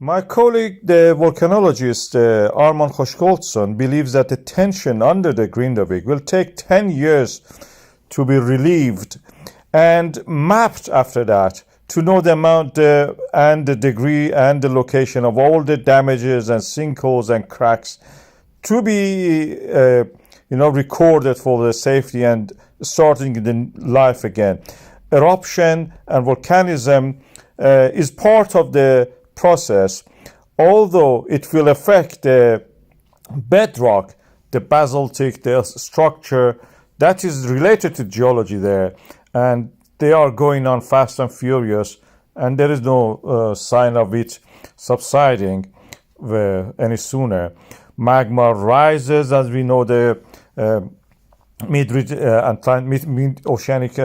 My colleague, the volcanologist Ármann Höskuldsson, believes that the tension under the Grindavík will take 10 years to be relieved and mapped after that to know the amount and the degree and the location of all the damages and sinkholes and cracks to be recorded for the safety and starting the life again. Eruption and volcanism is part of the process, although it will affect the bedrock, the basaltic, the structure that is related to geology there, and they are going on fast and furious, and there is no sign of it subsiding any sooner. Magma rises, as we know, the mid-oceanic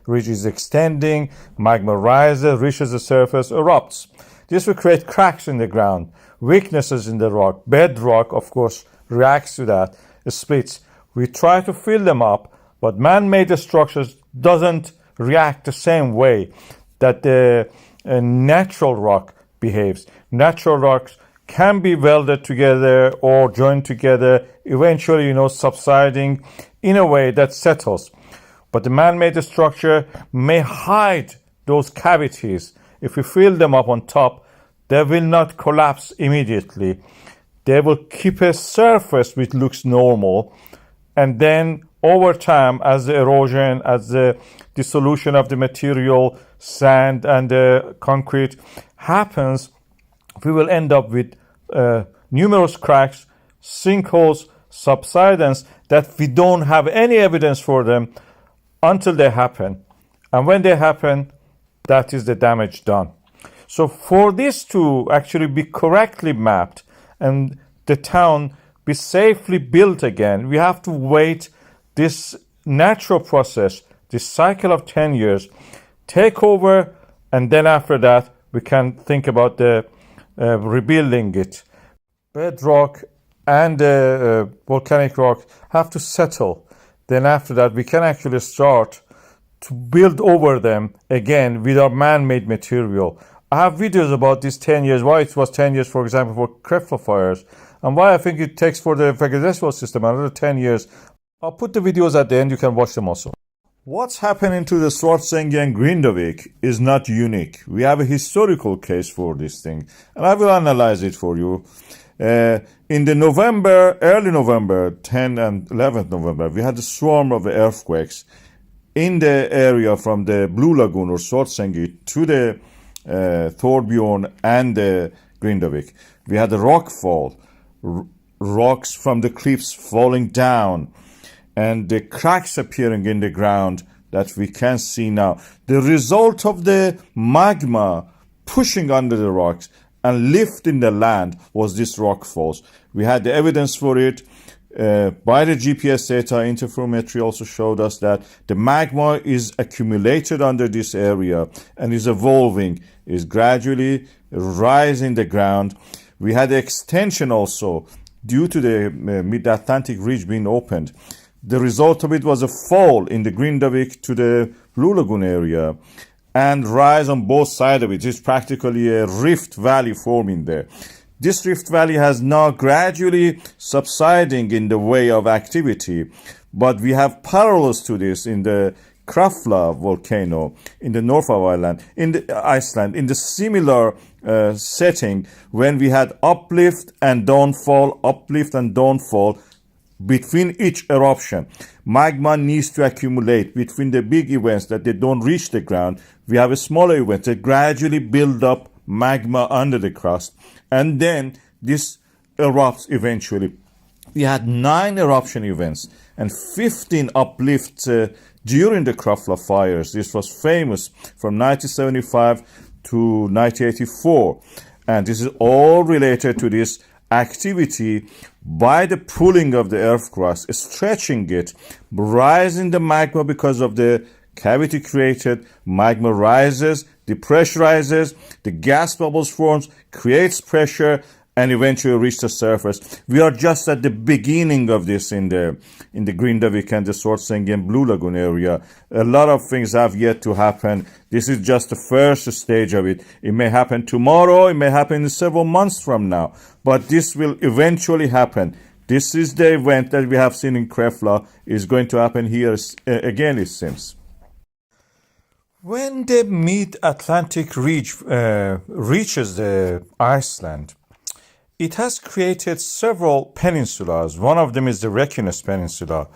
ridge is extending. Magma rises, reaches the surface, erupts. This will create cracks in the ground, weaknesses in the rock. Bedrock, of course, reacts to that, it splits. We try to fill them up, but man-made structures doesn't react the same way that the natural rock behaves. Natural rocks can be welded together or joined together, eventually, subsiding in a way that settles. But the man-made structure may hide those cavities. If we fill them up on top, they will not collapse immediately. They will keep a surface which looks normal, and then over time, as the erosion, as the dissolution of the material, sand and the concrete happens, we will end up with numerous cracks, sinkholes, subsidence that we don't have any evidence for them until they happen. And when they happen, that is the damage done. So for this to actually be correctly mapped and the town be safely built again, we have to wait this natural process, this cycle of 10 years, take over, and then after that, we can think about the rebuilding it. Bedrock and volcanic rock have to settle. Then after that, we can actually start to build over them again with our man-made material. I have videos about these 10 years, why it was 10 years, for example, for Krefla fires, and why I think it takes for the vegetable system another 10 years. I'll put the videos at the end, you can watch them also. What's happening to the Svartsengi and Grindavik is not unique. We have a historical case for this thing, and I will analyze it for you. In the early November, 10 and 11th November, we had a swarm of earthquakes in the area from the Blue Lagoon or Svartsengi to the Thorbjorn and the Grindavik. We had a rock fall, rocks from the cliffs falling down, and the cracks appearing in the ground that we can see now. The result of the magma pushing under the rocks and lifting the land was this rock falls. We had the evidence for it by the GPS data. Interferometry also showed us that the magma is accumulated under this area and is evolving, is gradually rising the ground. We had the extension also due to the mid-Atlantic ridge being opened. The result of it was a fall in the Grindavik to the Blue Lagoon area and rise on both sides of it. It's practically a rift valley forming there. This rift valley has now gradually subsiding in the way of activity, but we have parallels to this in the Krafla volcano in the north of Iceland, in the similar setting when we had uplift and downfall, between each eruption. Magma needs to accumulate between the big events that they don't reach the ground. We have a smaller event that gradually build up magma under the crust, and then this erupts eventually. We had 9 eruption events and 15 uplifts during the Krafla fires. This was famous from 1975 to 1984, and this is all related to this activity by the pulling of the earth crust, stretching it, rising the magma because of the cavity created. Magma rises, depressurizes, the gas bubbles forms, creates pressure, and eventually reach the surface. We are just at the beginning of this in the Grindavík and the Svartsengi Blue Lagoon area. A lot of things have yet to happen. This is just the first stage of it. It may happen tomorrow, it may happen in several months from now, but this will eventually happen. This is the event that we have seen in Krefla is going to happen here again, it seems. When the mid-Atlantic reaches the Iceland, it has created several peninsulas. One of them is the Reykjanes Peninsula,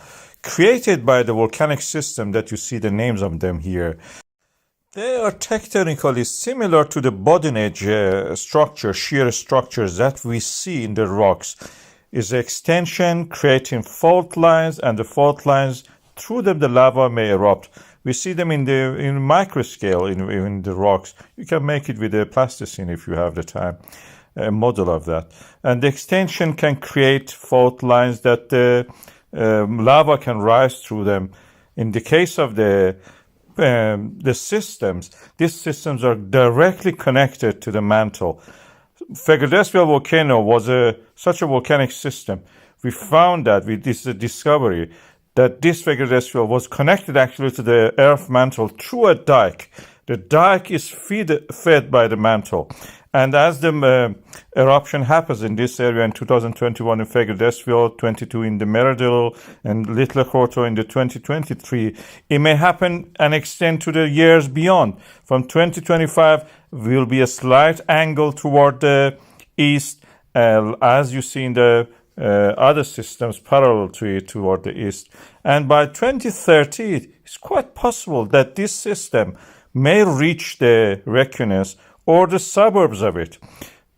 created by the volcanic system that you see the names of them here. They are tectonically similar to the bottom edge shear structures that we see in the rocks. Is the extension creating fault lines, and the fault lines, through them the lava may erupt. We see them in micro scale in the rocks. You can make it with a plasticine if you have the time, a model of that. And the extension can create fault lines that the lava can rise through them. In the case of the systems, these systems are directly connected to the mantle. Fagradalsfjall volcano was such a volcanic system. We found that with this discovery that this Fagradalsfjall was connected actually to the earth mantle through a dike. The dike is fed by the mantle. And as the eruption happens in this area in 2021 in Fagradalsfjall, 22 in the Meradil, and Little Horto in the 2023, it may happen and extend to the years beyond. From 2025, will be a slight angle toward the east, as you see in the other systems parallel to it toward the east. And by 2030, it's quite possible that this system may reach the Reykjanes or the suburbs of it.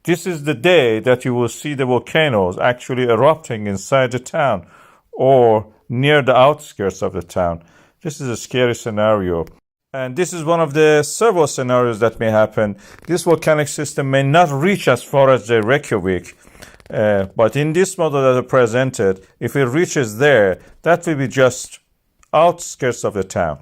This is the day that you will see the volcanoes actually erupting inside the town or near the outskirts of the town. This is a scary scenario. And this is one of the several scenarios that may happen. This volcanic system may not reach as far as the Reykjavik, but in this model that I presented, if it reaches there, that will be just outskirts of the town.